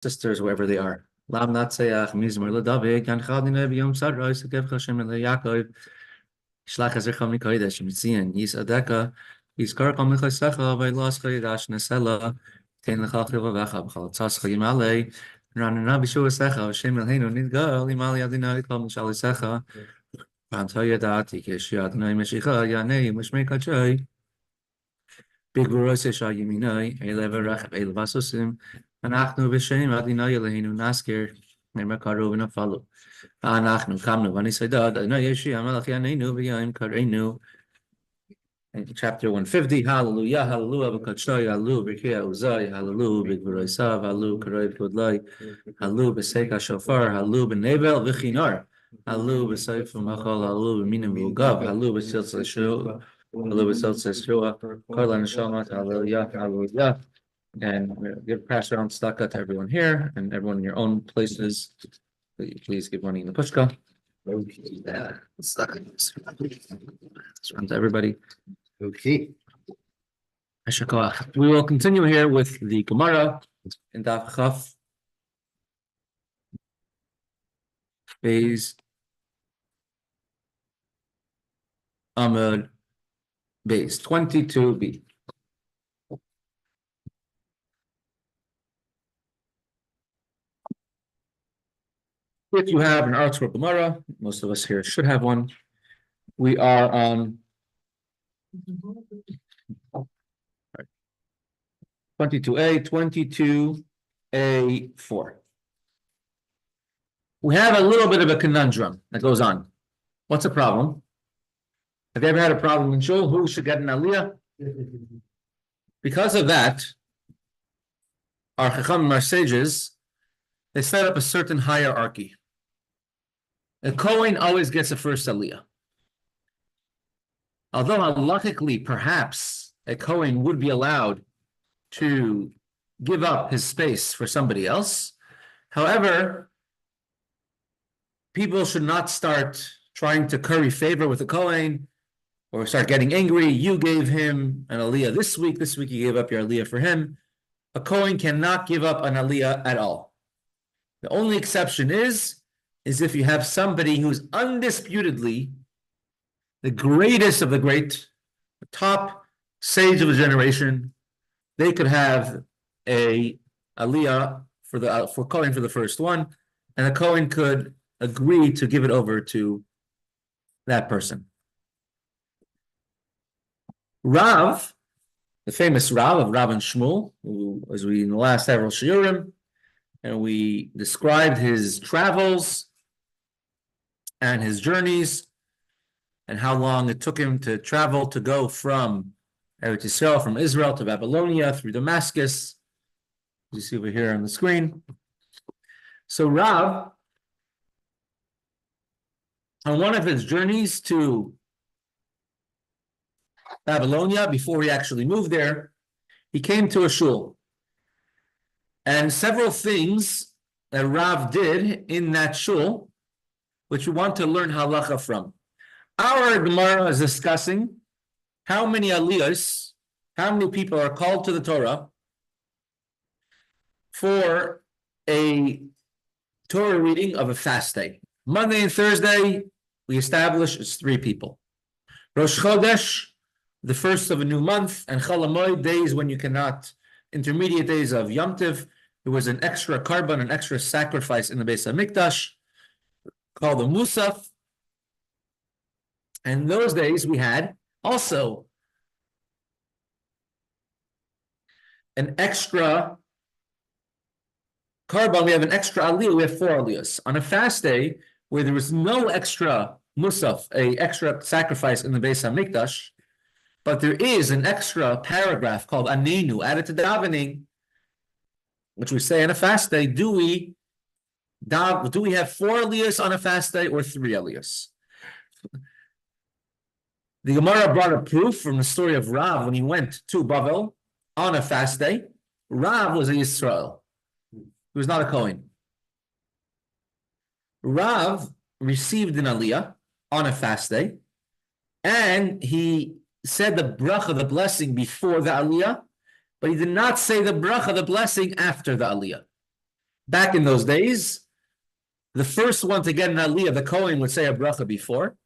sisters, wherever they are. Lam Natseach, Mizmor Ladavik, and Chadina Biyom Sadrois, Gev Hashem Yaakov, Shlach Ezecham Nikoidesh, Mitzian, Yis Adeka, Yis Karkam Michasecha, Vailas Chaydash Nesela, Tain Lechach Levavecha, Bchalatzascha Yimale, Ranana Bishu Secha, Hashem Elheinu Nidgal, Imali Adina, Kal Mishalisecha, Pantoya Dati, Keshiat Nai Meshicha, Yanei, Mishmei Kachai, Big Vorosesha Yiminai, Elevarach, Elvasosim, Anachnu b'shem Adonai Eloheinu nasker nemakaru v'nafalu. Anachnu kamnu v'nisaydad Adonai Yeshi Amalach Yaneinu v'yayim kareinu. In chapter 150, Hallelujah, Hallelujah, v'kadshay, Hallelujah, v'kiyah uzay, Hallelujah, v'gvuraysav, Hallelujah, karev kodlai, Hallelujah, b'seika shofar, Hallelujah, b'nevel v'chinar, Hallelujah, b'seif v'machal, Hallelujah, b'minim v'ugav, Hallelujah, b'siltz l'shua, Hallelujah, b'siltz l'shua, Kollel neshamat, Hallelujah, Hallelujah. And give pass around tzedakah to everyone here and everyone in your own places. Please give money in the pushka. Let's run to everybody. Okay. We will continue here with the Gemara in Daf Chaf phase Amud base 22b. If you have an Eretz Gemara, most of us here should have one. We are on 22a, 22a4. We have a little bit of a conundrum that goes on. What's the problem? Have you ever had a problem in shul? Who should get an aliyah? Because of that, our Chacham, our sages, they set up a certain hierarchy. A Kohen always gets a first aliyah. Although halachically, perhaps a Kohen would be allowed to give up his space for somebody else. However, people should not start trying to curry favor with a Kohen or start getting angry. You gave him an aliyah this week you gave up your aliyah for him. A Kohen cannot give up an aliyah at all. The only exception is if you have somebody who's undisputedly the greatest of the great, the top sage of the generation. They could have a aliyah for Kohen for the first one, and the Kohen could agree to give it over to that person. Rav, the famous Rav of Rav and Shmuel, who, as we in the last several shiurim, and we described his travels and his journeys and how long it took him to travel to go from Eretz Yisrael, from Israel to Babylonia through Damascus. You see over here on the screen. So Rav, on one of his journeys to Babylonia, before he actually moved there, he came to a shul. And several things that Rav did in that shul, which we want to learn halacha from. Our Gemara is discussing how many aliyahs, how many people are called to the Torah for a Torah reading of a fast day. Monday and Thursday, we establish it's 3 people. Rosh Chodesh, the first of a new month, and Chol Hamoed, days when you cannot, intermediate days of Yom Tiv. There was an extra karban, an extra sacrifice in the Beis HaMikdash called the Musaf. And those days we had also an extra karban. We have an extra aliyah. We have 4 aliyahs. On a fast day where there was no extra Musaf, a extra sacrifice in the Beis HaMikdash, but there is an extra paragraph called Anenu added to davening, which we say on a fast day. Do we have 4 aliyahs on a fast day or 3 aliyahs? The Gemara brought a proof from the story of Rav when he went to Bavel on a fast day. Rav was a Yisrael. He was not a Kohen. Rav received an aliyah on a fast day, and he said the bracha, the blessing, before the aliyah, but he did not say the bracha, the blessing, after the aliyah. back in those days, the first one to get an aliyah, the Kohen would say a bracha before.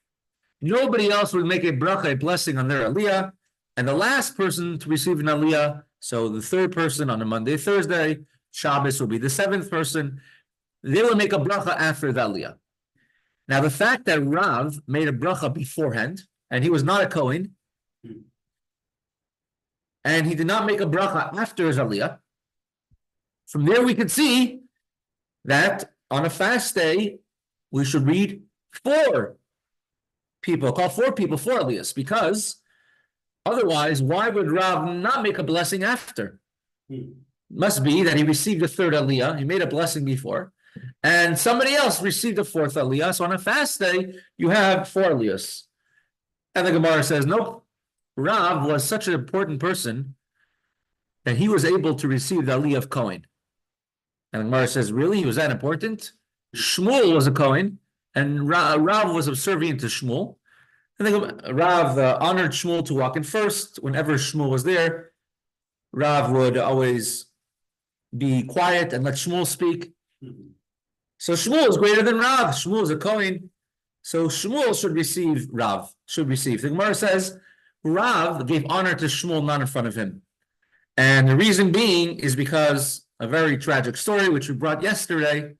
Nobody else would make a bracha, a blessing on their aliyah. And the last person to receive an aliyah, so the third person on a Monday, Thursday, Shabbos will be the seventh person. They will make a bracha after the aliyah. Now, the fact that Rav made a bracha beforehand, and he was not a Kohen, and he did not make a bracha after his aliyah, from there we can see that on a fast day, we should read call four people for aliyahs, because otherwise, why would Rav not make a blessing after? Must be that he received a third aliyah, he made a blessing before, and somebody else received a fourth aliyah. So on a fast day, you have four aliyahs. And the Gemara says, nope, Rav was such an important person that he was able to receive the aliyah of Kohen. And the Gemara says, really? He was that important? Shmuel was a Kohen, and Rav was subservient to Shmuel. And then Rav honored Shmuel to walk in first. Whenever Shmuel was there, Rav would always be quiet and let Shmuel speak. So Shmuel is greater than Rav. Shmuel is a Kohen. So Shmuel should receive Rav, should receive. The Gemara says, Rav gave honor to Shmuel not in front of him. And the reason being is because a very tragic story, which we brought yesterday,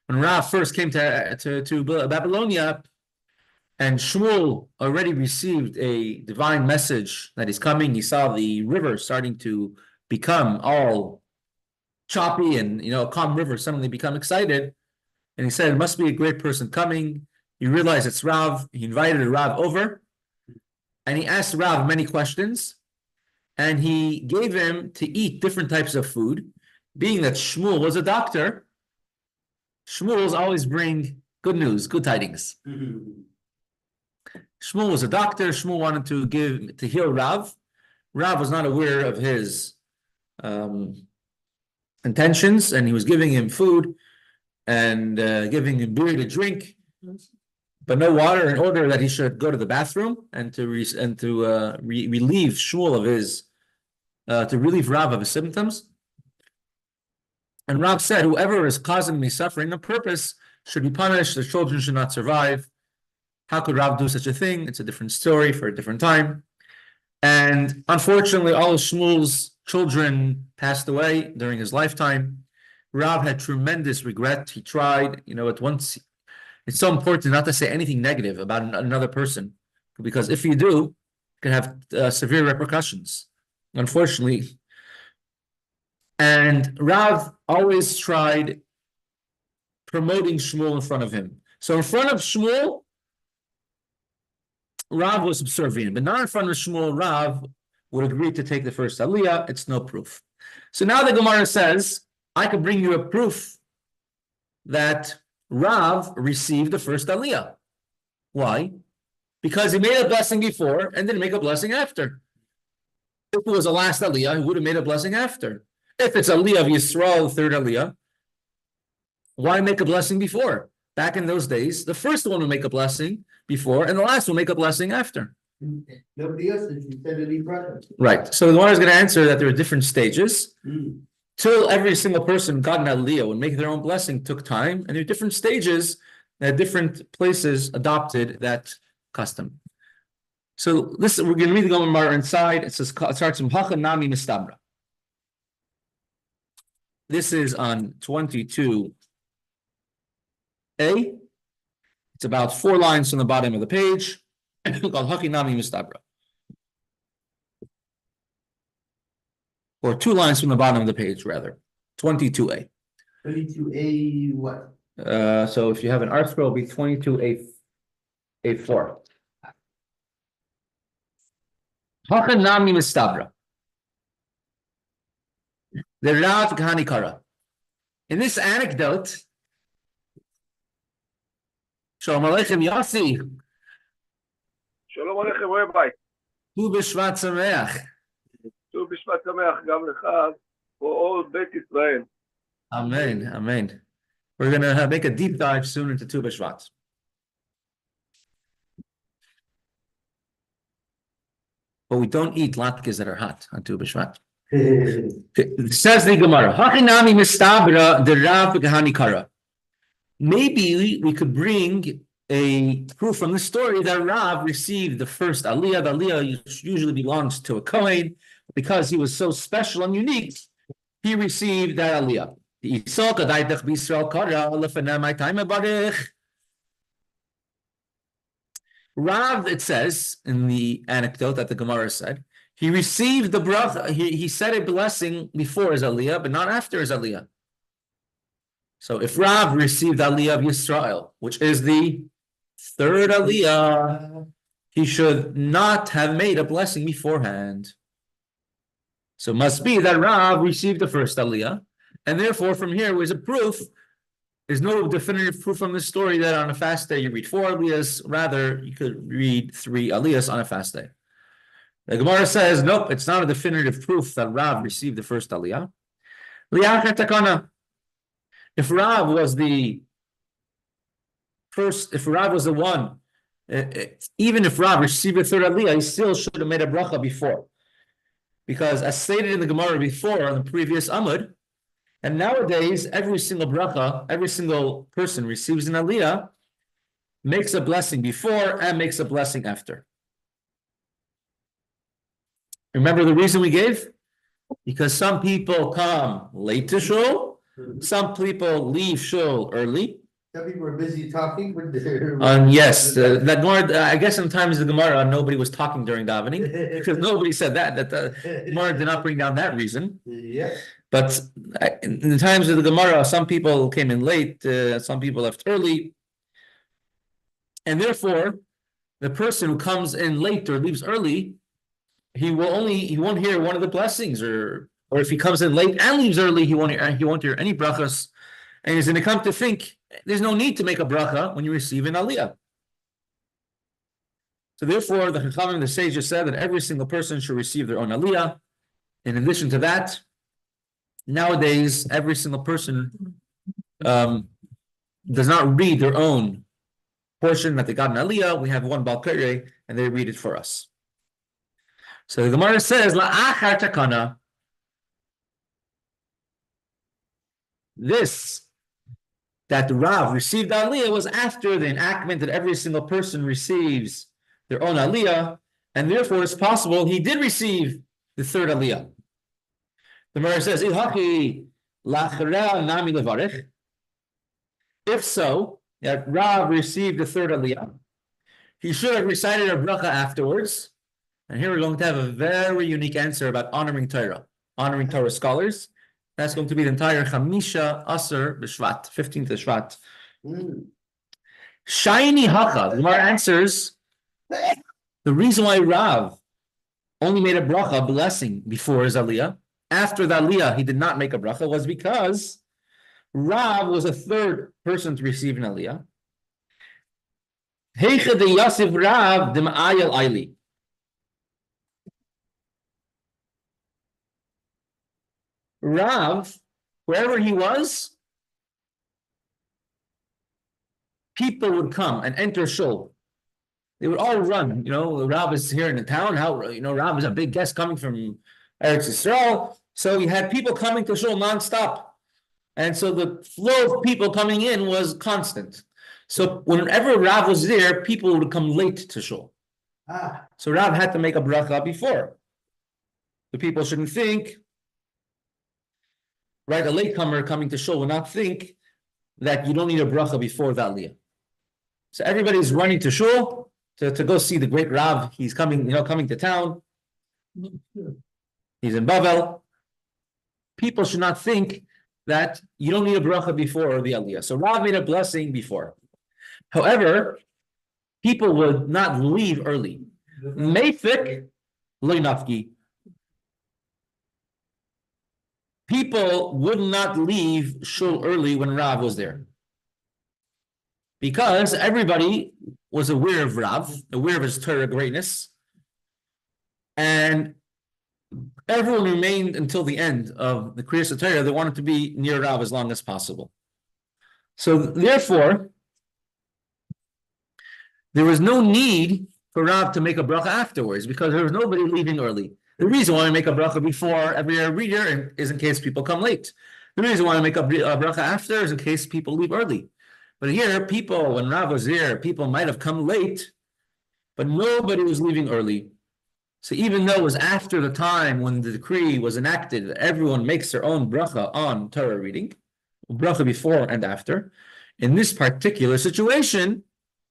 when Rav first came to Babylonia, and Shmuel already received a divine message that he's coming. He saw the river starting to become all choppy, and a calm river suddenly become excited. And he said, it must be a great person coming. He realized it's Rav. He invited Rav over, and he asked Rav many questions, and he gave him to eat different types of food. Being that Shmuel was a doctor, Shmuels always bring good news, good tidings. Shmuel was a doctor. Shmuel wanted to heal Rav. Rav was not aware of his intentions, and he was giving him food and giving him beer to drink, but no water, in order that he should go to the bathroom and to relieve Shmuel of his to relieve Rav of his symptoms. And Rav said, whoever is causing me suffering on purpose should be punished. The children should not survive. How could Rav do such a thing? It's a different story for a different time. And unfortunately, all of Shmuel's children passed away during his lifetime. Rav had tremendous regret. He tried, at once. It's so important not to say anything negative about another person, because if you do, it can have severe repercussions, unfortunately. And Rav always tried promoting Shmuel in front of him. So in front of Shmuel, Rav was subservient, but not in front of Shmuel. Rav would agree to take the first aliyah. It's no proof. So now the Gemara says, I could bring you a proof that Rav received the first aliyah. Why? Because he made a blessing before and didn't make a blessing after. If it was a last aliyah, he would have made a blessing after. If it's aliyah of Yisrael, the third aliyah, why make a blessing before? Back in those days, the first one would make a blessing before, and the last will make a blessing after. Nobody else did. You said any brother. Right. So the one is going to answer that there are different stages. Till every single person got an aliyah would make their own blessing took time, and there are different stages that different places adopted that custom. So listen, we're going to read the Gemara inside. It starts from Hacha Nami Mistabra. This is on 22a. It's about 4 lines from the bottom of the page, called Hachi Nami Mistabra. Or 2 lines from the bottom of the page, rather. 22a. 22a what? So if you have an art scroll, it'll be 22a4. Hachi Nami Mistabra. The Rav Kahanikara. In this anecdote, Shalom Aleichem Yossi. Shalom Aleichem Rabbi. Tu B'Shvat Sameach. Tu B'Shvat Sameach Gam Lecha for all Beit Israel. Amen, amen. We're going to make a deep dive soon into Tu B'Shvat. But we don't eat latkes that are hot on Tu B'Shvat. Says the Gemara, Hachinami mistabra the Rav Gehani Kara. Maybe we could bring a proof from the story that Rav received the first aliyah. The aliyah usually belongs to a Kohen. Because he was so special and unique, he received that aliyah. Rav, it says in the anecdote that the Gemara said, he received the bracha, he said a blessing before his aliyah, but not after his aliyah. So if Rav received the aliyah of Yisrael, which is the third aliyah, he should not have made a blessing beforehand. So it must be that Rav received the first aliyah, and therefore from here was a proof. There's no definitive proof from this story that on a fast day you read 4 aliyahs. Rather, you could read 3 aliyahs on a fast day. The Gemara says, nope, it's not a definitive proof that Rav received the first aliyah. If Rav was the first, if Rav was the one, even if Rav received the third aliyah, he still should have made a bracha before. Because as stated in the Gemara before on the previous Amud, and nowadays every single bracha, every single person receives an aliyah, makes a blessing before and makes a blessing after. Remember the reason we gave? Because some people come late to shul, some people leave shul early. Some people are busy talking, but Yes, that Gemara, I guess sometimes the Gemara, nobody was talking during davening, because nobody said that the Gemara did not bring down that reason. Yeah. But in the times of the Gemara, some people came in late, some people left early. And therefore, the person who comes in late or leaves early, he won't hear one of the blessings, or if he comes in late and leaves early, he won't hear any brachas, and he's going to come to think there's no need to make a bracha when you receive an aliyah. So therefore, the Chachamim and the sages said that every single person should receive their own aliyah. In addition to that, nowadays every single person does not read their own portion that they got in aliyah. We have one Balkare, and they read it for us. So the Gemara says, La'achar takana. This, that Rav received the aliyah, was after the enactment that every single person receives their own aliyah, and therefore it's possible he did receive the third aliyah. The Gemara says, if so, that Rav received the third aliyah, he should have recited a bracha afterwards. And here we're going to have a very unique answer about honoring Torah scholars. That's going to be the entire Chamisha Asr B'Shvat, 15th of Shvat. Shiny Hacha. The Gemara answers the reason why Rav only made a bracha, blessing, before his aliyah. After the aliyah, he did not make a bracha, was because Rav was a third person to receive an aliyah. Heicha de Yasif Rav de Ma'ayel Aili. Rav, wherever he was, people would come and enter shul. They would all run. Rav is here in the town. Rav is a big guest coming from Eretz Yisrael. So you had people coming to shul nonstop. And so the flow of people coming in was constant. So whenever Rav was there, people would come late to shul. So Rav had to make a bracha before. The people shouldn't think, right? A latecomer coming to shul would not think that you don't need a bracha before the aliyah. So everybody's running to shul to go see the great Rav. He's coming, coming to town. He's in Bavel. People should not think that you don't need a bracha before the aliyah. So Rav made a blessing before. However, people would not leave early. Meifik lo nafki. People would not leave shul early when Rav was there, because everybody was aware of Rav, aware of his Torah greatness, and everyone remained until the end of the Kriyas Torah. They wanted to be near Rav as long as possible. So therefore, there was no need for Rav to make a bracha afterwards, because there was nobody leaving early. The reason why we make a bracha before every year is in case people come late. The reason why we make a bracha after is in case people leave early. But here, people, when Rav was here, people might have come late, but nobody was leaving early. So even though it was after the time when the decree was enacted, that everyone makes their own bracha on Torah reading, bracha before and after, in this particular situation,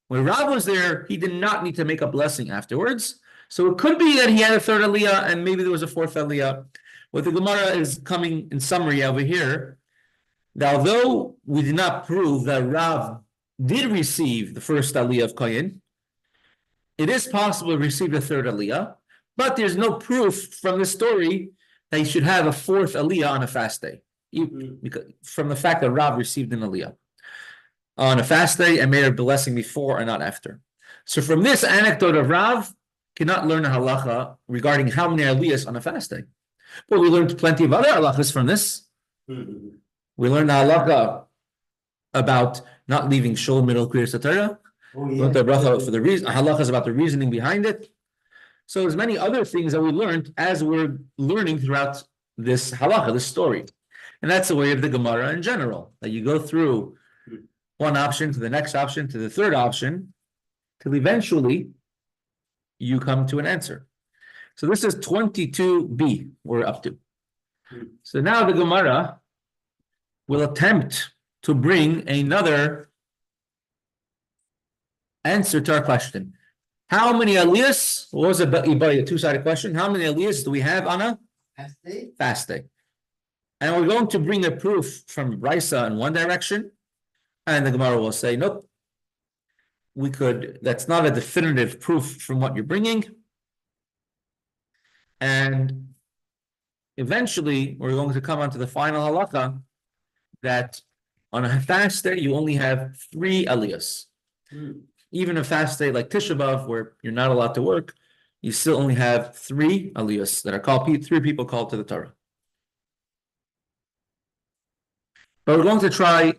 when Rav was there, he did not need to make a blessing afterwards. So it could be that he had a third aliyah and maybe there was a fourth aliyah. What the Gemara is coming in summary over here, that although we did not prove that Rav did receive the first aliyah of Kohen, it is possible to receive the third aliyah, but there's no proof from the story that he should have a fourth aliyah on a fast day, because from the fact that Rav received an aliyah on a fast day and made a blessing before and not after. So from this anecdote of Rav, cannot learn a halacha regarding how many aliyahs on a fast day. But we learned plenty of other halachas from this. We learned a halacha about not leaving shul middle kriyas Torah. We learned the bracha for the reason, halachas about the reasoning behind it. So there's many other things that we learned as we're learning throughout this halacha, this story. And that's the way of the Gemara in general, that you go through one option to the next option to the third option, till eventually you come to an answer. So this is 22b we're up to. So now the Gemara will attempt to bring another answer to our question. How many aliyahs? What was it? A two-sided question. How many aliyahs do we have on a fast day? And we're going to bring a proof from Raisa in one direction, and the Gemara will say, nope, that's not a definitive proof from what you're bringing. And eventually, we're going to come on to the final halacha that on a fast day, you only have 3 aliyahs. Even a fast day like Tisha B'Av, where you're not allowed to work, you still only have 3 aliyahs that are called 3 people called to the Torah. But we're going to try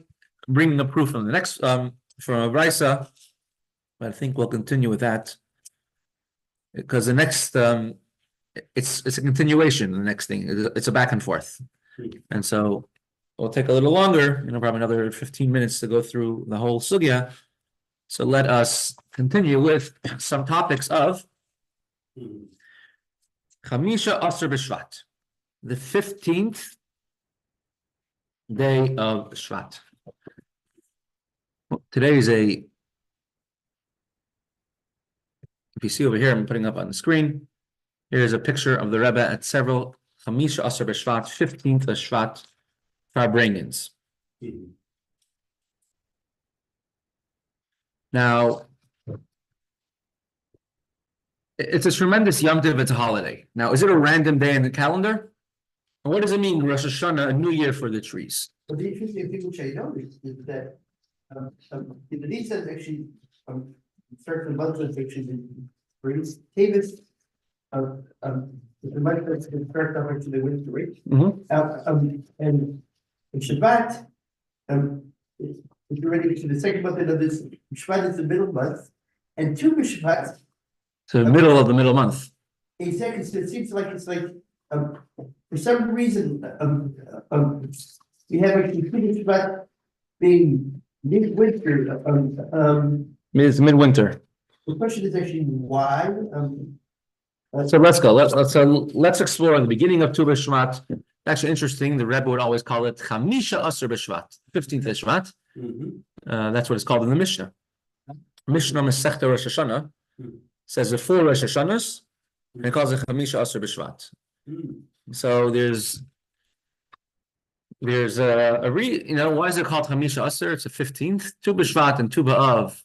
bringing a proof from the next from Raisa. But I think we'll continue with that because the next it's a continuation. The next thing it's a back and forth, and so it'll take a little longer. Probably another 15 minutes to go through the whole sugya. So let us continue with some topics of Chamisha Asar B'Shvat, the 15th day of Shvat. Today is if you see over here, I'm putting up on the screen. Here's a picture of the Rebbe at several Chamisha Asar B'Shvat, 15th of Shvat Farbrengens. Now, it's a tremendous Yom Tov, it's a holiday. Now, is it a random day in the calendar? And what does it mean, Rosh Hashana, a new year for the trees? Well, the interesting thing which I noticed is that the Hadith says actually certain bunches actually brings Davis the money that's going to start off to the winter rate. And in Shevat, if you're ready to the second month of this, Shevat is the middle month, and two Shevat. So the middle of the middle month. Exactly. So it seems like it's like for some reason we have actually finished Shevat being midwinter. It's midwinter. The question is actually why. So let's go. Let's explore the beginning of Tu B'Shvat. Actually, interesting. The Rebbe would always call it Chamisha Asar B'Shvat, 15th of Shvat. That's what it's called in the Mishnah. Mishnah Mesechta Rosh Hashana says the 4 Rosh Hashanas, and it calls it Chamisha Asar B'Shvat. So there's why is it called Chamisha Asar? It's the 15th. Tu B'Shvat and Tu B'Av,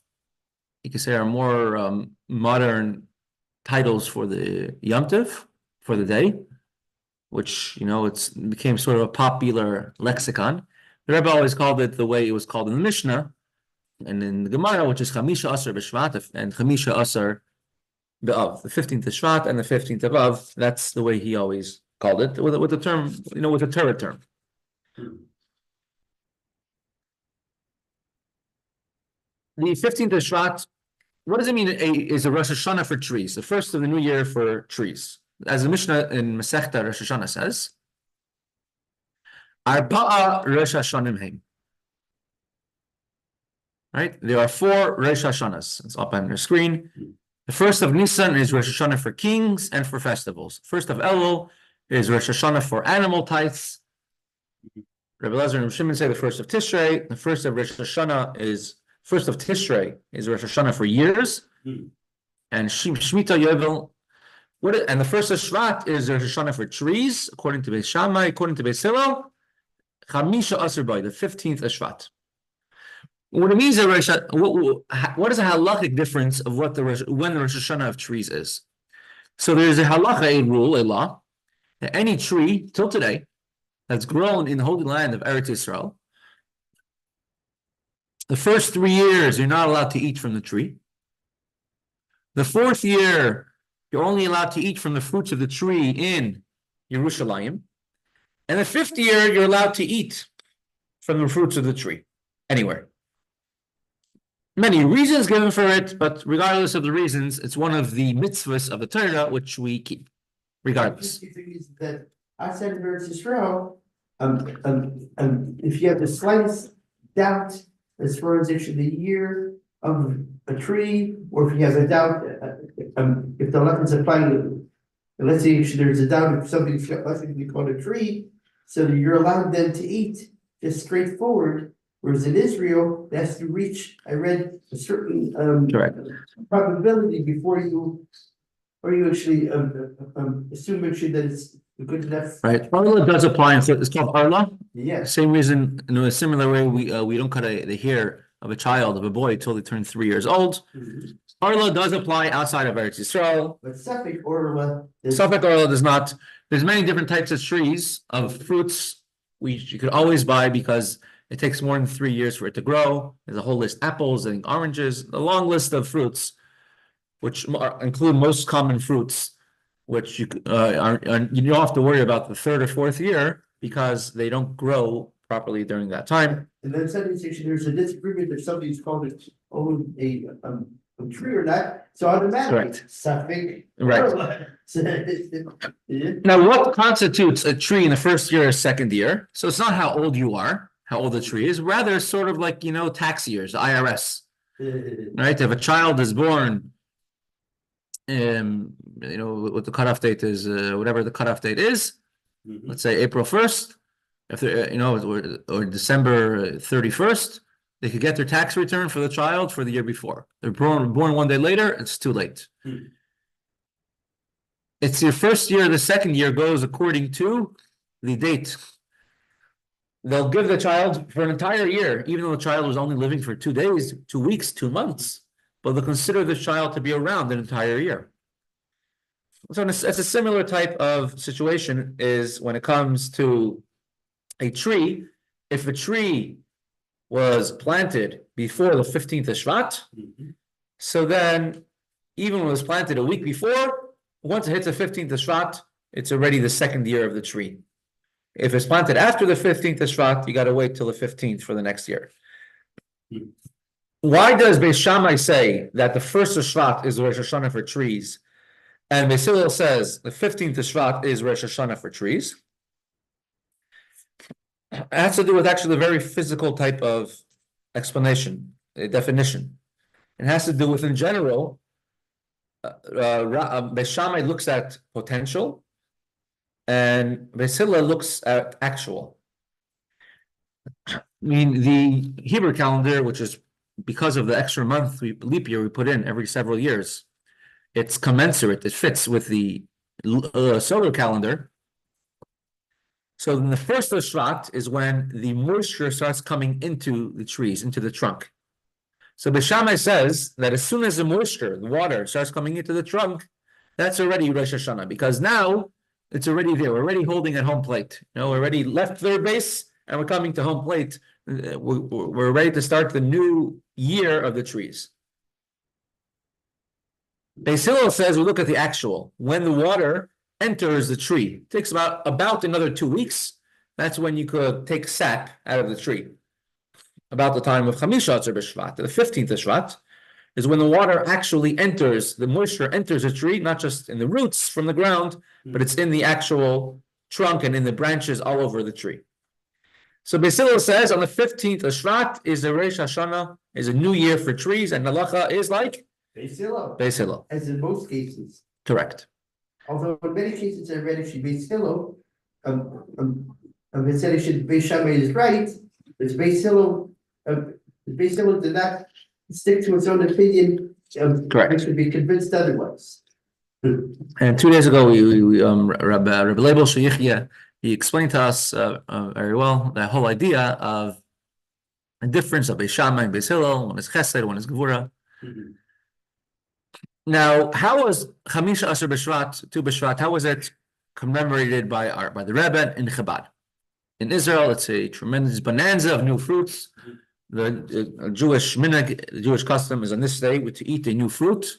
you can say, are more modern titles for the Yom Tov, for the day, which, it became sort of a popular lexicon. The Rebbe always called it the way it was called in the Mishnah, and in the Gemara, which is Chamisha Asar B'Shvat and Chamisha Asar B'Av, the 15th of Shvat and the 15th of Av. That's the way he always called it, with the term, with the Torah term. The 15th of Shvat, what does it mean is a Rosh Hashana for trees, the first of the new year for trees? as the Mishnah in Mesechta Rosh Hashana says, Arba'a Rosh Hashanim Heim. Right? There are 4 Rosh Hashanas. It's up on your screen. The first of Nisan is Rosh Hashanah for kings and for festivals. First of Elul is Rosh Hashanah for animal tithes. Rabbi Elazar and Rabbi Shimon say the first of Tishrei. The first of Tishrei is Rosh Hashanah for years. And Shemitah Yovel. And the first of Shevat is Rosh Hashanah for trees, according to Beis Shammai, according to Beis Hillel. Chamisha Asar Bai, the 15th of Shevat. What it means, what is a halachic difference of when the Rosh Hashanah of trees is? So there is a halacha, a rule, a law, that any tree till today that's grown in the holy land of Eretz Yisrael, the first 3 years you're not allowed to eat from the tree. The 4th year you're only allowed to eat from the fruits of the tree in Yerushalayim, and the 5th year you're allowed to eat from the fruits of the tree anywhere. Many reasons given for it, but regardless of the reasons, it's one of the mitzvahs of the Torah which we keep, regardless. That outside of Eretz Yisrael, if you have the slightest doubt as far as actually the year of a tree, or if you have a doubt, if the lessons applying, let's say there's a doubt if something's called a tree, so you're allowed then to eat just straightforward. Whereas in Israel, it has to reach, I read, a certain probability before you actually assume actually that it's good enough. Right. Arla does apply. It's called Arla. Yeah. Same reason, in a similar way, we don't cut the hair of a child, of a boy, until they turn 3 years old. Arla does apply outside of Eretz Yisrael. But Suffolk Arla does not. There's many different types of trees, of fruits you could always buy because it takes more than 3 years for it to grow. There's a whole list: apples and oranges, a long list of fruits, which include most common fruits, which you don't have to worry about the 3rd or 4th year because they don't grow properly during that time. And then suddenly there's a disagreement if somebody's called it a tree or not. So automatically, Suffolk. Right. Yeah. Now, what constitutes a tree in the 1st year or 2nd year? So it's not how old you are, how old the tree is, rather sort of like, tax years, the IRS, right? If a child is born, what the cutoff date is, whatever the cutoff date is, let's say April 1st, if they're, or December 31st, they could get their tax return for the child for the year before. They're born 1 day later, it's too late. It's your 1st year, the 2nd year goes according to the date. They'll give the child for an entire year, even though the child was only living for 2 days, 2 weeks, 2 months, but they'll consider the child to be around an entire year. So it's a similar type of situation is when it comes to a tree. If a tree was planted before the 15th of Shevat, so then even when it was planted a week before, once it hits the 15th of Shevat, it's already the 2nd year of the tree. If it's planted after the 15th of Shevat, you got to wait till the 15th for the next year. Why does Beis Shammai say that the 1st of Shevat is Rosh Hashanah for trees, and Beis Hillel says the 15th of Shevat is Rosh Hashanah for trees? It has to do with actually a very physical type of explanation, a definition. It has to do with, in general, Beis Shammai looks at potential, and Beis Hillel looks at actual. I mean, the Hebrew calendar, which is because of the extra month, leap year we put in every several years, it's commensurate, it fits with the solar calendar. So then the 1st of Shvat is when the moisture starts coming into the trees, into the trunk. So Beis Shammai says that as soon as the moisture, the water, starts coming into the trunk, that's already Rosh Hashanah, because now it's already there. We're already holding at home plate. We're already left 3rd base, and we're coming to home plate. We're ready to start the new year of the trees. Beis Hillel says we look at the actual. When the water enters the tree, it takes about another 2 weeks. That's when you could take sap out of the tree. About the time of Chamisha Atzar B'Shvat, the 15th of Shvat, is when the water actually enters, the moisture enters a tree, not just in the roots from the ground, but it's in the actual trunk and in the branches all over the tree. So Beis Hillel says on the 15th of Shvat is the Rosh Hashana, is a new year for trees, and halacha is like Beis Hillel. Beis Hillel. As in most cases. Correct. Although in many cases I read if she Beis Hillel, it said if she Beis Shammai is right, it's Beis Hillel, Beis Hillel did not stick to its own opinion. Correct. Which would be convinced otherwise. And 2 days ago, Rabbi Leibel Sheyichya, he explained to us very well the whole idea of the difference of Beis Shammai and Beis Hillel. One is Chesed, one is Gevura. Now, how was Chamisha Asher B'Shvat, Tu B'Shvat, how was it commemorated by the Rebbe in Chabad? In Israel, it's a tremendous bonanza of new fruits. The Jewish minhag, the Jewish custom is on this day to eat a new fruit.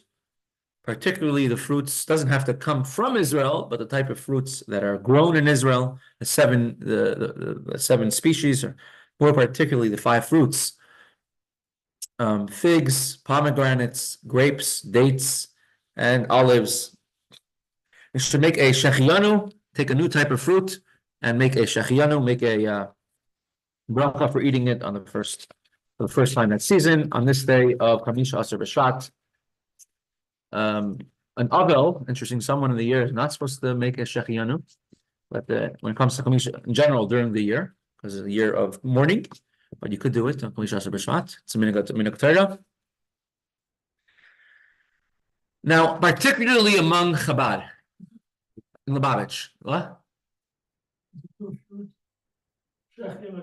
Particularly the fruits doesn't have to come from Israel, but the type of fruits that are grown in Israel, the seven species, or more particularly the 5 fruits: figs, pomegranates, grapes, dates, and olives. You should make a shechiyanu, take a new type of fruit, and make a shechiyanu, make a bracha for eating it on the first time that season, on this day of Chamisha Asher B'Shvat. An avel, interesting, someone in the year is not supposed to make a shechiyanu, but when it comes to Chamisha in general during the year, because it's a year of mourning, but you could do it on Chamisha Asher B'Shvat. It's a minhag Torah. Now, particularly among Chabad, in Lubavitch, what?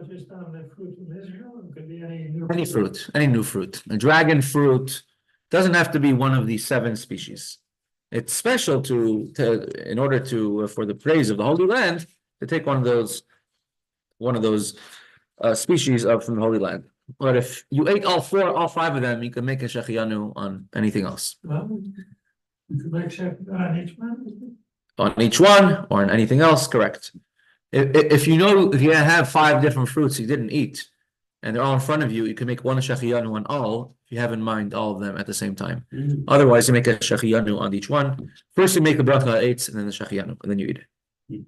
Just on the fruit from Israel, it could be any new fruit, any new fruit. A dragon fruit doesn't have to be one of these 7 species. It's special in order to for the praise of the Holy Land to take one of those species from the Holy Land. But if you ate all 5 of them, you can make a shechiyanu on anything else. Well, you could make shechiyanu on each one. On each one or on anything else, correct. If you have 5 different fruits you didn't eat, and they're all in front of you, you can make one shechiyanu on all, if you have in mind all of them at the same time. Otherwise, you make a shechiyanu on each one. First, you make the bracha eitz, and then the shechiyanu, and then you eat it.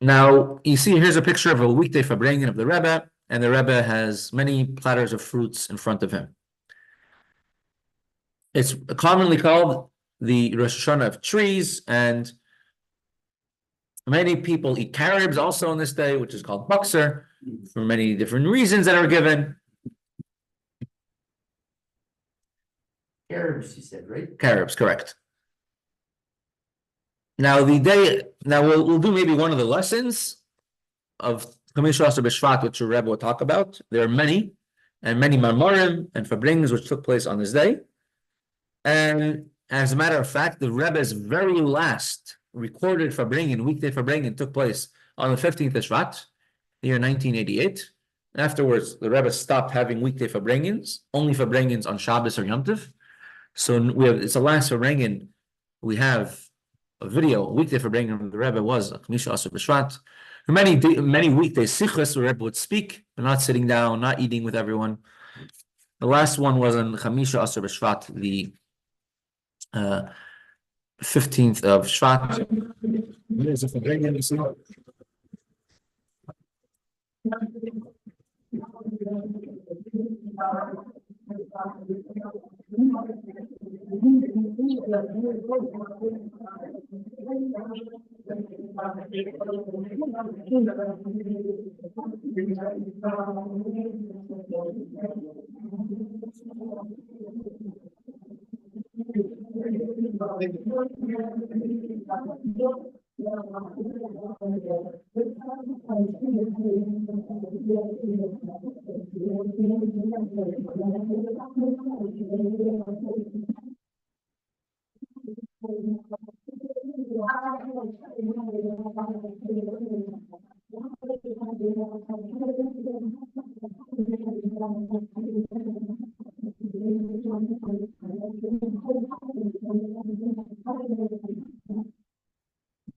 Now, you see, here's a picture of a weekday farbrengen of the Rebbe, and the Rebbe has many platters of fruits in front of him. It's commonly called the Rosh Hashana of trees, and many people eat carobs also on this day, which is called bakser, for many different reasons that are given. Carobs, you said, right? Carobs, correct. Now we'll do maybe one of the lessons of Chamisha Asher B'Shvat, which the Rebbe will talk about. There are many marmorim and farbrengens which took place on this day. And as a matter of fact, the Rebbe's very last recorded farbrengen, weekday farbrengen, took place on the 15th of Shvat, the year 1988. Afterwards, the Rebbe stopped having weekday farbrengens, only farbrengens on Shabbos or Yom Tov. So it's the last farbrengen we have. A video, weekday farbrengen from the Rebbe was Chamisha Asher B'Shvat. For many weekdays, sichos, the Rebbe would speak, but not sitting down, not eating with everyone. The last one was on Chamisha Asher B'Shvat, the 15th of Shvat.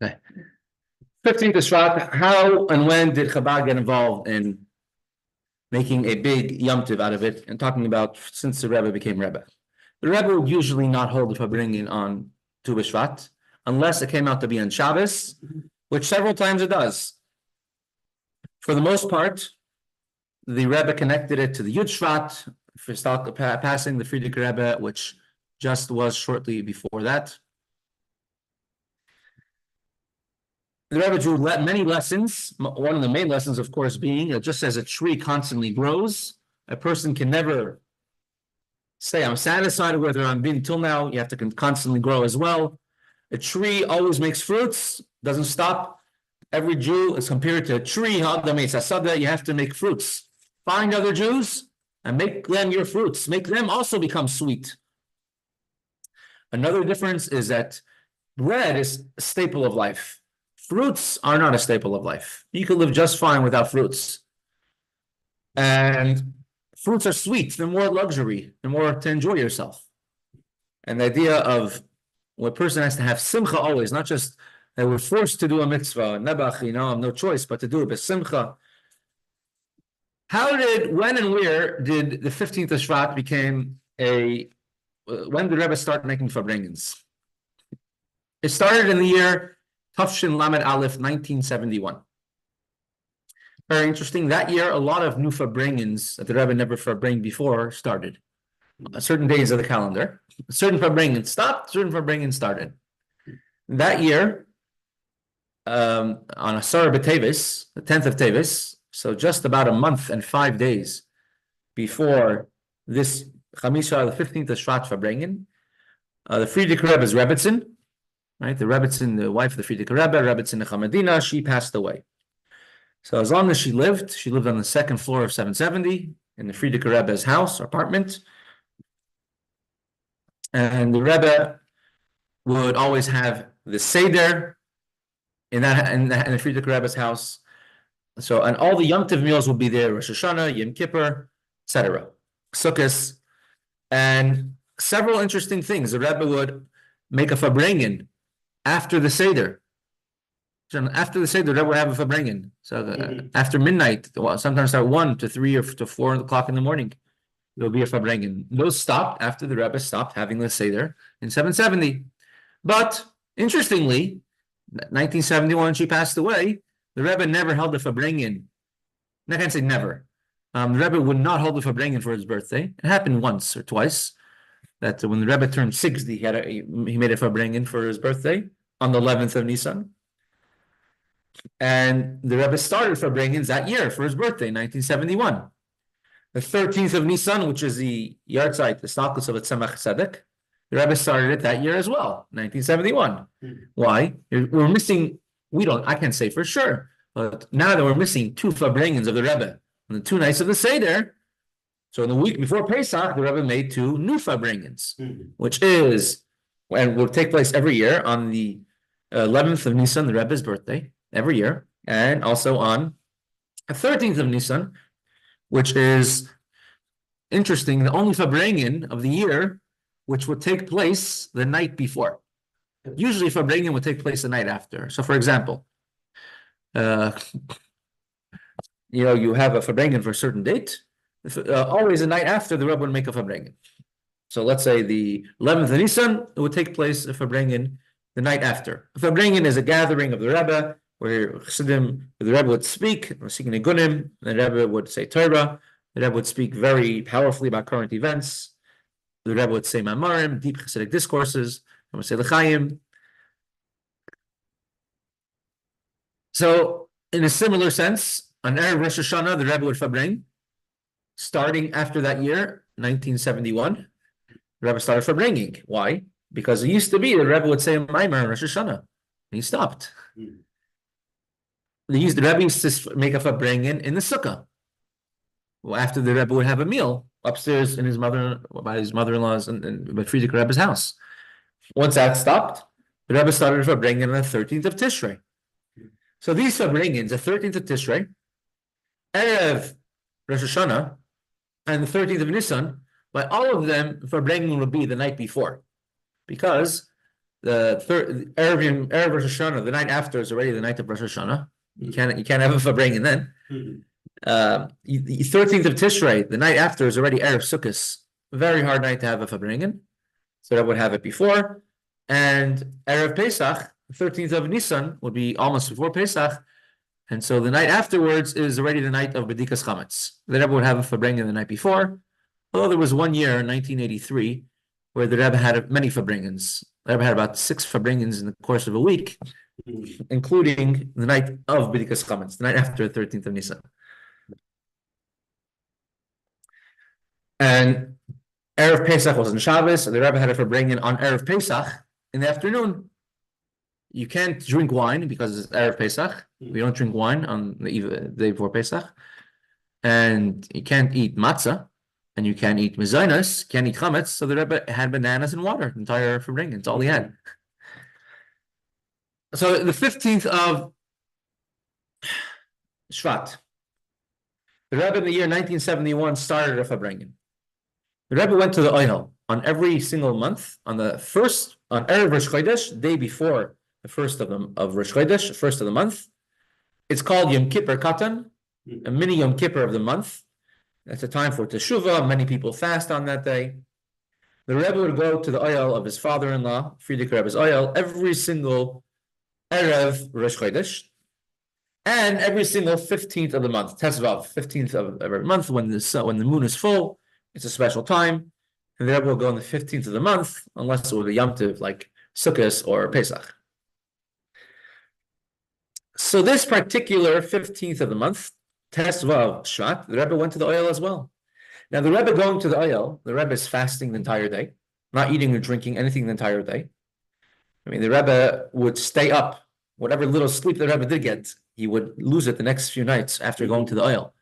Okay. 15th of Shvat, how and when did Chabad get involved in making a big Yom Tov out of it and talking about since the Rebbe became Rebbe. The Rebbe would usually not hold the Farbrengen on Tu B'Shvat unless it came out to be on Shabbos, which several times it does. For the most part, the Rebbe connected it to the Yud Shvat for passing the Frierdiker Rebbe, which just was shortly before that. The Rebbe drew many lessons. One of the main lessons, of course, being that just as a tree constantly grows, a person can never say, I'm satisfied with where I'm being till now. You have to constantly grow as well. A tree always makes fruits, doesn't stop. Every Jew is compared to a tree. You have to make fruits. Find other Jews and make them your fruits. Make them also become sweet. Another difference is that bread is a staple of life. Fruits are not a staple of life. You could live just fine without fruits. And fruits are sweet. They're more luxury. They're more to enjoy yourself. And the idea of what a person has to have simcha always, not just that we're forced to do a mitzvah, nebach, I have no choice but to do it, but simcha. When and where did the 15th of Shvat became when did Rebbe start making farbrengens? It started in the year Tafshin Lamed Aleph, 1971. Very interesting. That year, a lot of new farbrengens that the Rebbe never farbrenged before started. Certain days of the calendar. Certain farbrengens stopped, certain farbrengens started. That year, on Asar B'Tevis, the 10th of Tevis, so just about a month and 5 days before this Chamisha, the 15th of Shvat Farbrengen, the Frierdiker Rebbe's Rebbetzin, right? The Rebbetzin, the wife of the Frierdiker Rebbe, Rebbetzin Nechamadina, she passed away. So as long as she lived on the second floor of 770 in the Frierdiker Rebbe's house, apartment. And the Rebbe would always have the Seder in the Frierdiker Rebbe's house. So, and all the Yom Tov meals would be there, Rosh Hashana, Yom Kippur, etc. Sukkot, and several interesting things. The Rebbe would make a farbrengen after the Seder. So after the Seder, the Rebbe would have a farbrengen. So after midnight, sometimes at 1 to 3 or to 4 o'clock in the morning, there'll be a farbrengen. Those stopped after the Rebbe stopped having the Seder in 770. But interestingly, 1971, she passed away. The Rebbe never held a farbrengen. I can't say never. The Rebbe would not hold a farbrengen for his birthday. It happened once or twice that when the Rebbe turned 60, he made a farbrengen for his birthday on the 11th of Nisan. And the Rebbe started farbrengens that year for his birthday, 1971. The 13th of Nisan, which is the Yartzeit, the Stalkus of Tzemach Tzedek, the Rebbe started it that year as well, 1971. Why? We're missing. I can't say for sure, but now that we're missing 2 farbrengens of the Rebbe on the 2 nights of the Seder, so in the week before Pesach, the Rebbe made 2 new farbrengens, which is, and will take place every year on the 11th of Nisan, the Rebbe's birthday, every year, and also on the 13th of Nisan, which is interesting, the only farbrengen of the year, which would take place the night before. Usually farbrengen would take place the night after. So for example, you have a farbrengen for a certain date. Always the night after, the Rebbe would make a farbrengen. So let's say the 11th of Nisan, it would take place a farbrengen the night after. A farbrengen is a gathering of the Rebbe, where Chassidim, the Rebbe would speak, seeking Nigunim, the Rebbe would say Torah, the Rebbe would speak very powerfully about current events, the Rebbe would say Mamarim, deep Chassidic discourses, and would say L'chaim. So, in a similar sense, on Erev Rosh Hashana, the Rebbe would farbrengen. Starting after that year, 1971, the Rebbe started farbrengen. Why? Because it used to be the Rebbe would say Maimer on Rosh Hashana, and he stopped. The Rebbe used to make a farbrengen in the sukkah. Well, after the Rebbe would have a meal upstairs in by his mother-in-law's and Frierdiker Rebbe's house. Once that stopped, the Rebbe started farbrengen on the 13th of Tishrei. So these farbrengens, the 13th of Tishrei, Erev Rosh Hashana, and the 13th of Nisan, by all of them, farbrengen will be the night before, because the Erev Rosh Hashanah, the night after, is already the night of Rosh Hashanah. You can't have a farbrengen then. 13th of Tishrei, the night after, is already Erev Sukkot. Very hard night to have a Fabringen. So that would have it before. And Erev Pesach, 13th of Nisan, would be almost before Pesach. And so the night afterwards is already the night of Bedikas Chametz. The Rebbe would have a Fabringen the night before. Although there was one year, 1983, where the Rebbe had many Fabringens. The Rebbe had about 6 Fabringens in the course of a week, including the night of Bedikas Chametz, the night after the 13th of Nisan. And Erev Pesach was on Shabbos, so the Rebbe had a Fabringen on Erev Pesach in the afternoon. You can't drink wine because it's Erev Pesach. We don't drink wine on the day before Pesach. And you can't eat matzah, and you can't eat mezainos, can't eat chametz. So the Rebbe had bananas and water, the entire Fabringen. It's all he had. So the 15th of Shevat, the Rebbe in the year 1971 started a Fabringen. The Rebbe went to the Ohel on every single month, on Erev Rosh Chodesh, day before the first of Rosh Chodesh, first of the month. It's called Yom Kippur Katan, a mini Yom Kippur of the month. It's a time for Teshuvah. Many people fast on that day. The Rebbe would go to the Ohel of his father-in-law, Friedrich Rebbe's Ohel, every single Erev Rosh Chodesh, and every single 15th of the month, Tesvav, 15th of every month, when the moon is full, it's a special time. And the Rebbe will go on the 15th of the month, unless it was a Yom Tov like Sukkot or Pesach. So this particular 15th of the month, Tesvav Shvat, the Rebbe went to the Ohel as well. Now the Rebbe going to the Ohel, the Rebbe is fasting the entire day, not eating or drinking anything the entire day. I mean, the Rebbe would stay up. Whatever little sleep the Rebbe did get, he would lose it the next few nights after going to the Ohel,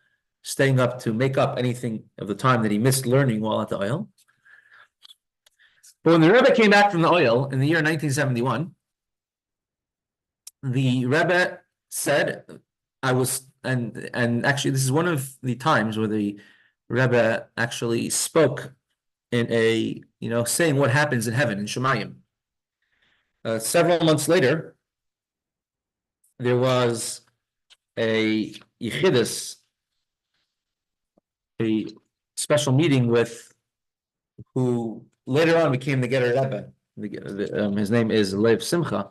staying up to make up anything of the time that he missed learning while at the Ohel. But when the Rebbe came back from the Ohel in the year 1971, the Rebbe said, and actually this is one of the times where the Rebbe actually spoke in saying what happens in heaven, in Shemayim. Several months later, there was a Yechidus, a special meeting with who later on became the Getter Rebbe. His name is Lev Simcha.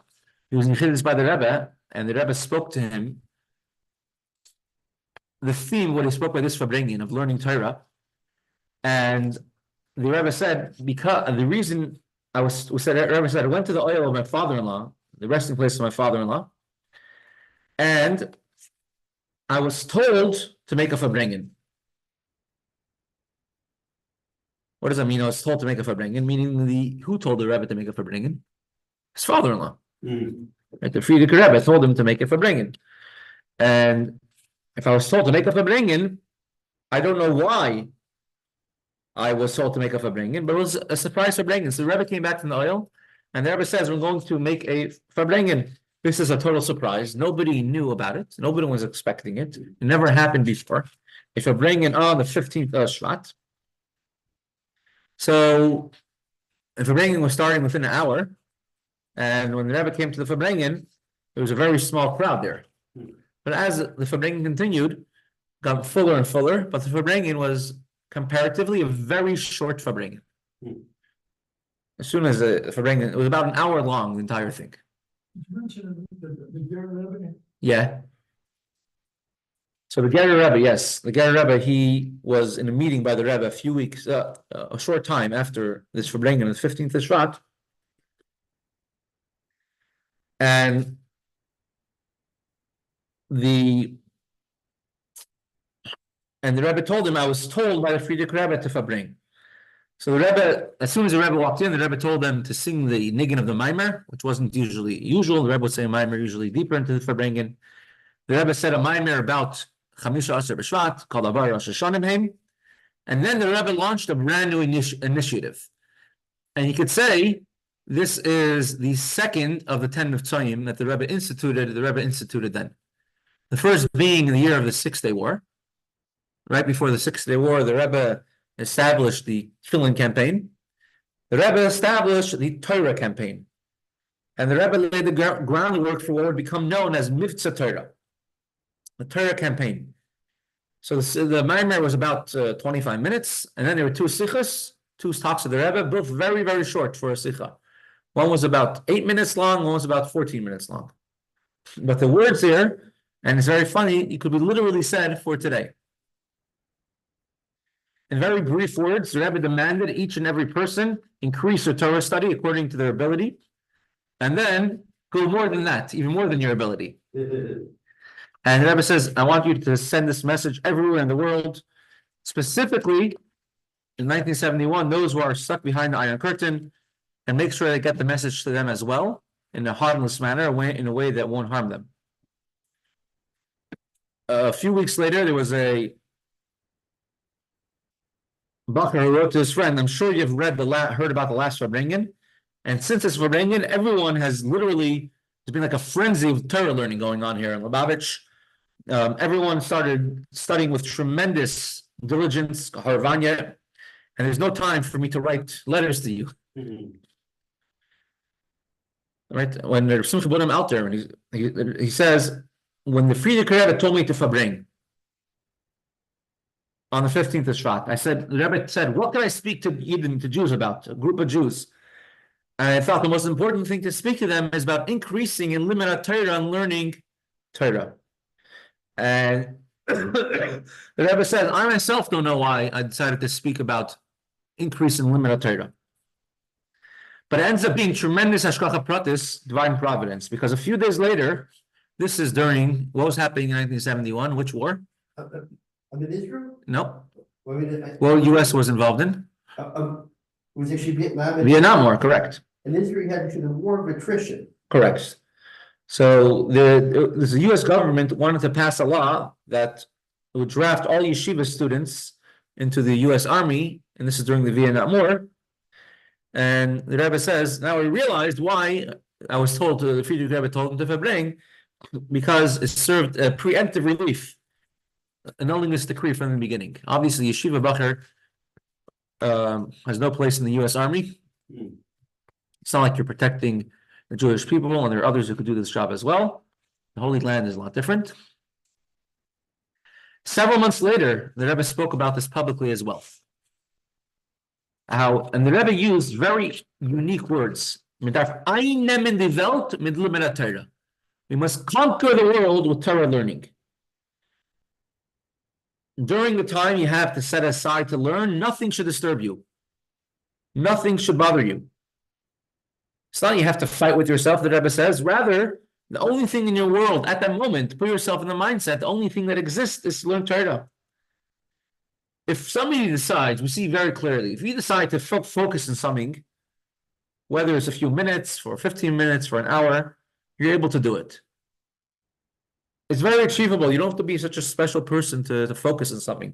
He was in Yechidus by the Rebbe, and the Rebbe spoke to him. The theme, what he spoke by this Fabringen of learning Torah, and the Rebbe said, because the reason the Rebbe said, I went to the Ohel of my father-in-law, the resting place of my father-in-law, and I was told to make a Fabringen. What does that mean? I was told to make a Fabringen, meaning who told the Rebbe to make a Fabringen? His father-in-law. Right, the Friedrich Rebbe told him to make a Fabringen. And if I was told to make a Fabringen, I don't know why I was told to make a Fabringen, but it was a surprise Fabringen. So the Rebbe came back from the Ohel, and the Rebbe says, we're going to make a Fabringen. This is a total surprise. Nobody knew about it. Nobody was expecting it. It never happened before. A Fabringen on the 15th of Shevat. So the Fabringen was starting within an hour. And when the Rebbe came to the Fabringen, there was a very small crowd there. But as the Fabringen continued, got fuller and fuller, but the Fabringen was comparatively a very short Fabringen. As soon as the Fabringen, it was about an hour long, the entire thing. You mentioned the Ger Rebbe. Yeah. So the Ger Rebbe, yes, the Ger Rebbe, he was in a meeting by the Rebbe a short time after this Fabringen, the 15th of Shevat. And the Rebbe told him, I was told by the Friedrich Rebbe to Fabring. So the Rebbe, as soon as the Rebbe walked in, the Rebbe told them to sing the niggin of the Maimer, which wasn't usually usual. The Rebbe would say a Maimer usually deeper into the Fabringen. The Rebbe said a Maimer about Chamisha Asher B'Shvat, called Avar Rosh Hashanah, and then the Rebbe launched a brand new initiative. And you could say this is the second of the 10 of Tzayim that the Rebbe instituted then. The first being in the year of the 6-Day War. Right before the 6-Day War, the Rebbe established the Tefillin campaign. The Rebbe established the Torah campaign. And the Rebbe laid the groundwork for what would become known as Mivtza Torah, the Torah campaign. So the Maimer was about 25 minutes, and then there were two sichas, two talks of the Rebbe, both very, very short for a sicha. One was about 8 minutes long, one was about 14 minutes long. But the words here, and it's very funny, it could be literally said for today. In very brief words, the Rebbe demanded each and every person increase their Torah study according to their ability, and then go more than that, even more than your ability. And the Rebbe says, I want you to send this message everywhere in the world, specifically in 1971, those who are stuck behind the Iron Curtain, and make sure they get the message to them as well, in a harmless manner, in a way that won't harm them. A few weeks later, there was a Bacher who wrote to his friend, I'm sure you've heard about the last Farbrengen, and since it's Farbrengen, everyone has literally, there's been like a frenzy of Torah learning going on here in Lubavitch. Everyone started studying with tremendous diligence, harvanya, and there's no time for me to write letters to you. Right? When there's Simcha Bunim out there, and he says, when the Frierdiker Rebbe told me to Farbring on the 15th of Shevat, the Rebbe said, what can I speak to Yidden, to Jews about, a group of Jews? And I thought the most important thing to speak to them is about increasing in limit Torah and learning Torah. And the Rebbe said, I myself don't know why I decided to speak about increase in limit Torah. But it ends up being tremendous hashgacha pratis, divine providence, because a few days later, this is during what was happening in 1971, which war? In Israel? No. Well, U.S. was involved in? Was actually Vietnam. Vietnam War, correct. And Israel had actually a war of attrition. Correct. So the U.S. government wanted to pass a law that would draft all yeshiva students into the U.S. Army, and this is during the Vietnam War. And the Rebbe says, now we realized why I was told to, the Frierdiker Rebbe told him to Farbring, because it served a preemptive relief, annulling this decree from the beginning. Obviously, Yeshiva Bacher has no place in the U.S. Army. It's not like you're protecting the Jewish people, and there are others who could do this job as well. The Holy Land is a lot different. Several months later, the Rebbe spoke about this publicly as well. And the Rebbe used very unique words. We must conquer the world with Torah learning. During the time you have to set aside to learn, nothing should disturb you. Nothing should bother you. It's not you have to fight with yourself, the Rebbe says. Rather, the only thing in your world at that moment, put yourself in the mindset, the only thing that exists is to learn Torah. If somebody decides, we see very clearly, if you decide to focus on something, whether it's a few minutes, for 15 minutes, for an hour, you're able to do it. It's very achievable. You don't have to be such a special person to focus on something.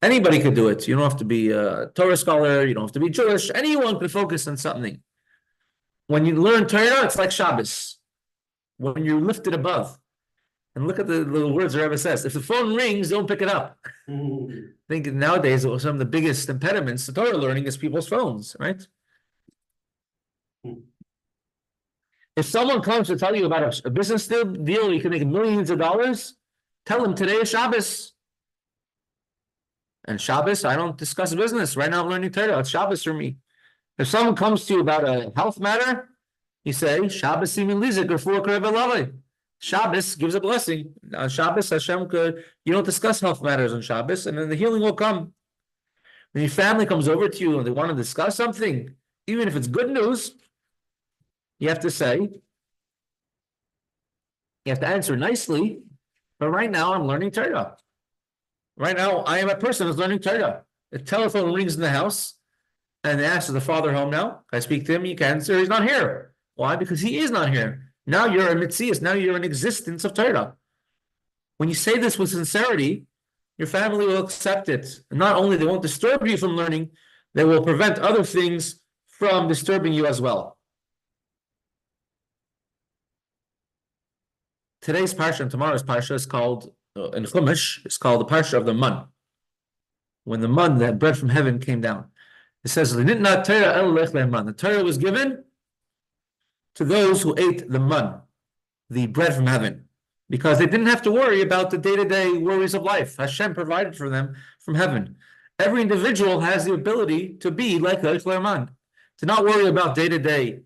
Anybody could do it. You don't have to be a Torah scholar. You don't have to be Jewish. Anyone can focus on something. When you learn Torah, it's like Shabbos. When you're lifted above. And look at the little words the Rebbe says. If the phone rings, don't pick it up. I think nowadays, some of the biggest impediments to Torah learning is people's phones, right? If someone comes to tell you about a business deal, you can make millions of dollars, tell them today is Shabbos. And Shabbos, I don't discuss business. Right now I'm learning Torah. It's Shabbos for me. If someone comes to you about a health matter, you say, Shabbos simin lizik or for Lavai. Shabbos gives a blessing. On Shabbos, Hashem could, you don't discuss health matters on Shabbos, and then the healing will come. When your family comes over to you and they want to discuss something, even if it's good news, you have to say, you have to answer nicely, but right now I'm learning Torah. Right now, I am a person who's learning Torah. The telephone rings in the house, and they ask, is the father home now? Can I speak to him? You can answer, he's not here. Why? Because he is not here. Now you're a mitzias. Now you're an existence of Torah. When you say this with sincerity, your family will accept it. And not only they won't disturb you from learning, they will prevent other things from disturbing you as well. Today's parsha and tomorrow's parsha is called, in Chumash, it's called the parsha of the man. When the man, that bread from heaven, came down. It says, the Torah was given to those who ate the man, the bread from heaven. because they didn't have to worry about the day-to-day worries of life. Hashem provided for them from heaven. Every individual has the ability to be like a Leman, to not worry about day-to-day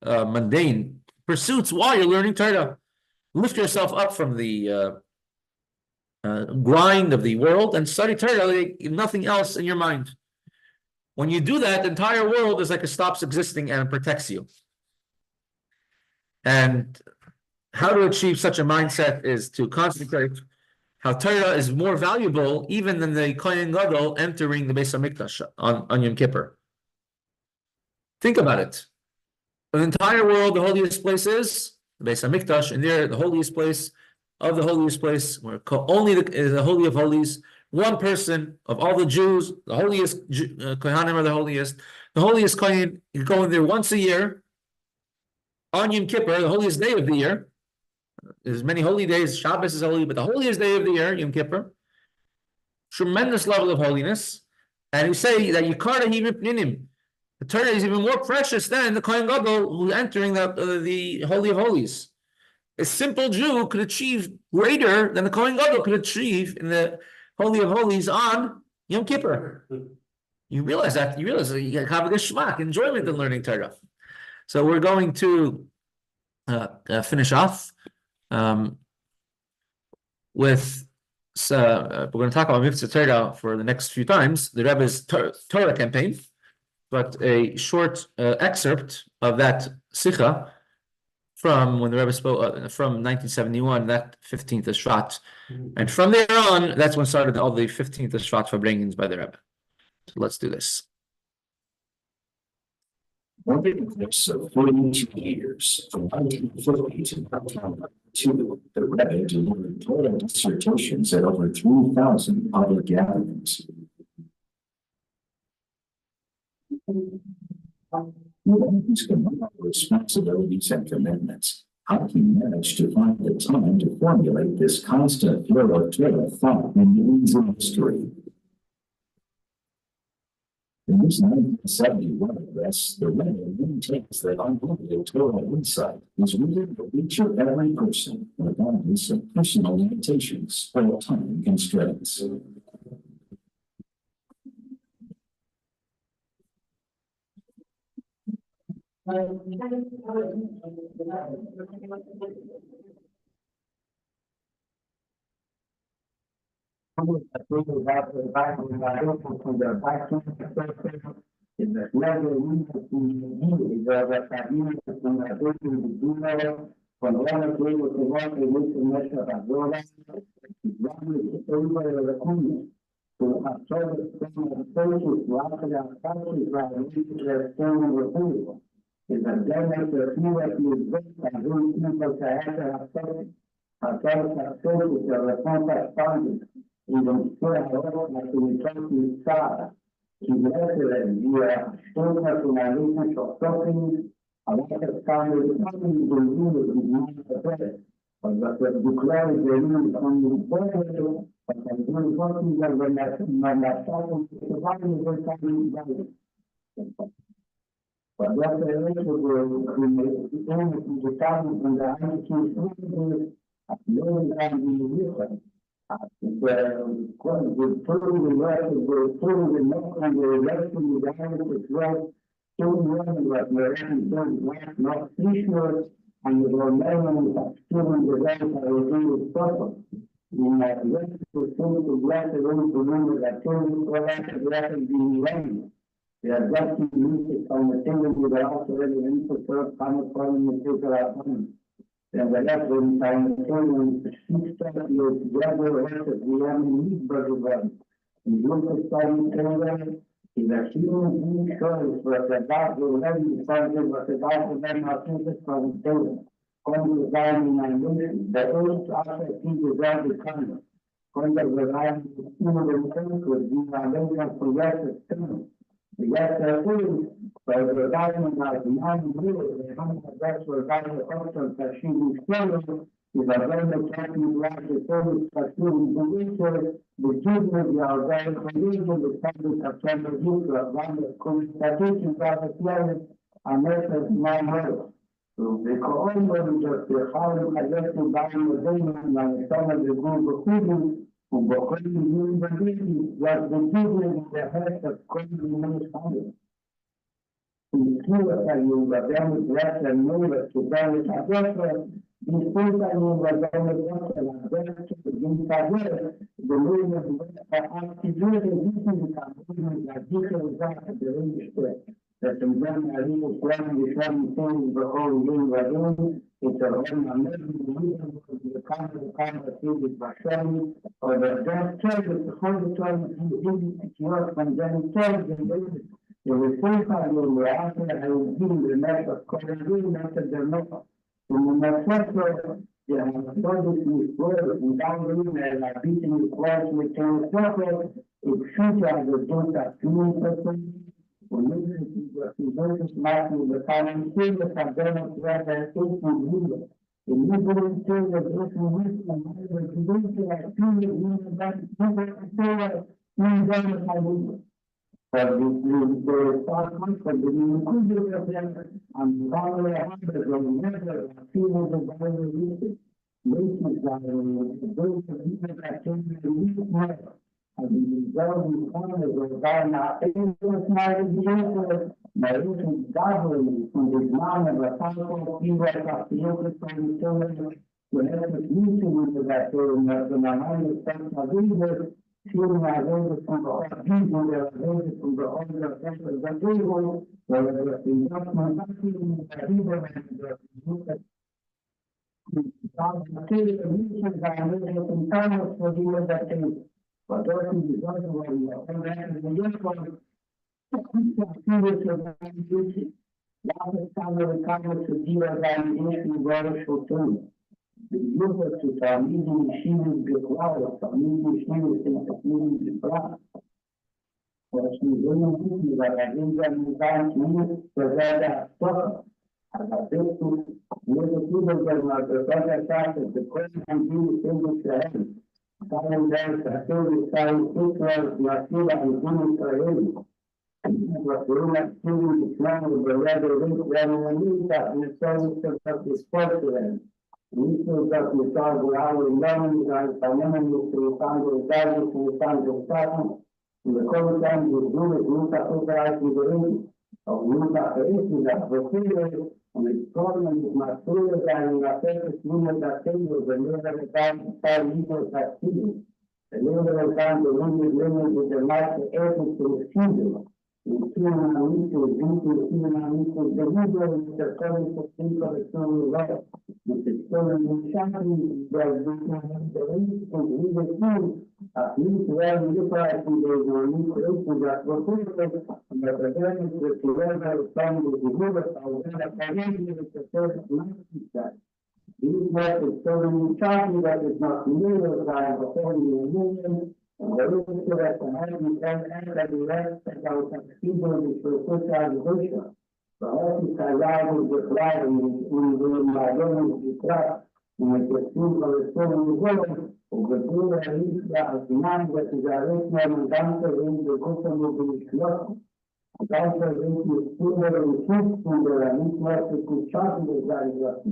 mundane pursuits while you're learning Torah. Lift yourself up from the grind of the world and study Torah like nothing else in your mind. When you do that, the entire world is like it stops existing and it protects you. And how to achieve such a mindset is to concentrate how Torah is more valuable even than the Kohen Gadol entering the Beis HaMikdash on Yom Kippur. Think about it. The entire world, the holiest place is the Beis HaMikdash, and there, the holiest place of the holiest place, where only the Holy of Holies, one person of all the Jews, the holiest Kohanim are the holiest Kohen, you go in there once a year, on Yom Kippur, the holiest day of the year. There's many holy days, Shabbos is holy, but the holiest day of the year, Yom Kippur, tremendous level of holiness, and you say that Yikara Himipninim, the Torah is even more precious than the Kohen Gadol who's entering the Holy of Holies. A simple Jew could achieve greater than the Kohen Gadol could achieve in the Holy of Holies on Yom Kippur. You realize that you have a geschmack, enjoyment in learning Torah. So we're going to finish off with we're going to talk about Mitzvah Torah for the next few times, the Rebbe's Torah campaign, but a short excerpt of that Sikha from when the Rebbe spoke from 1971, that 15th Shvat. And from there on, that's when started all the 15th Shvat Farbrengens by the Rebbe. So let's do this. Over the course of 42 years, from 1950 to 1992, the Rebbe delivered Torah dissertations at over 3,000 public gatherings. His responsibilities and commitments, how he managed to find the time to formulate this constant flow of Torah thought in the history. In this 1971 address, the Rebbe maintains that unlimited Torah insight is within the reach of every person, regardless of personal limitations or time constraints. Identificare agora na solução que está, que deve via toda a finalização dos próximos, a nossa câmara de conteúdo de nossa terra, para declarar o genuíno como um povo, para fazer um voto de mandação que vai nos voltar em Israel. Para essa eleito do Estado, onde a gente a melhor de quando todo o universo, todo o universo mudado, todo mundo vai nós Krishna, and the Roman student design para o todo e na verdade o todo blessed on the number that todo blessed the millennium. The adjusting music on the single with also residential first common problem in the and the left one time the system is together we have need but one. In local study Canada is a human being choice for the God will have you something but the God will then not think it from the come design and mission, the first aspect is design the kind. When the design is human could be foundation for yes yes, but the government has non-real, that's where government functions that she is still is a very capital like the service facility the children are very convenient, the public of China Youth, one of the constitutions of the planet, and that's 900. וכל שחלם חזק ובאים לדין מהשם הגבול בחודים ובכל מילים בדיקים והבדיקים להתייחס את כל מיני חיים. הזכיר אותנו וגם מדרש לנו ותודה לחדש בזכות לנו וגם מדרש לחדש ולהתחדש ולא מדבר האקטיביות הזיתים וכאמרים להגיש לזאת הדברים בשביל ותמזן מעלים וכולם בשלב ניתן בכל יום ויום יתרון מעמד ומולידם וכמה וכמה עתיד התבשרנו וברגע טוב ובכל זאת מתמודדים בתקיות מנזן טוב ובסוף עלינו לאחר היהודים במשך כל הדין נתדרנות ומנסות לו שהמסודת מסבור וגם דברים להביט מסבור שמתן סופר ופשוט העבודות עצמיים סופרים ומסודת משהו ותאנשים לחבר את העתיד מגילה ומסודת טוב ודרך ממיסה וכדוי של העתיד ומסודת טוב ותורה מנזן לחיים Sure, I read from the people that I read from the other countries that they were, whether it's in government, and the reasons I read in Thomas for the year that they but those who deserve the way and then the young one, بالنسبة لتعميد الشيء بالإقرار وتعميد الشيء بالتكميل بالإقرار وشيء مثل بعدين جاء المكان فيه وزاد الصبر على ذلك يجب المدرسة تحت بكل عندي سن الشهر كان ذلك تحصيل الثاني فكرة مسؤولة عن كل إسرائيل وسؤول السن الإسلام والبلاد الريف والمملكة أن يساوي سبب السبب Isso já começava a olhar já também no cruzando o caso cruzando o caso e como tem os dois nunca toca diferente ou nunca parece já você uma escola uma coisa já na frente numa da tendo de maneira para isso partido lembra o tanto lembra de mais é possível o que não muito junto que não muito devido a certas questões que são lá no setor do shopping das diferentes condições aqui que é muito para que o muito já procura na verdade que tiver o plano de vida ao da carreira do setor financeiro isso é o setor do shopping that is not new by the union ويمكن هذه الآن الولايات أو تكسيب بالشروط الغشة فهذه تعلم الإقرار من المعلومة الإقرار من التكسيب والسلم الغلط وبدون رئيس أسمان وتجارتنا من دانسة عند الكتب بالإشلاق دانسة عند السنة والشيء من رئيس مرسك الشاطئ لذلك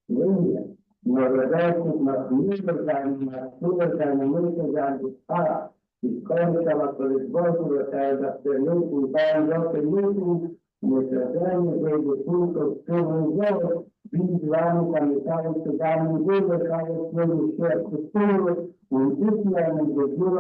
ليه وبذلك مخلوق عن مسؤول عن ملك عن الإسحاق إسقاط كما الإسباط وتدخلوه وكان ذات الملك متزامن بين سوق السوق بإسلام كمثال استدامة جزء كان يسمى الشيخ السور من إسلام الجزيرة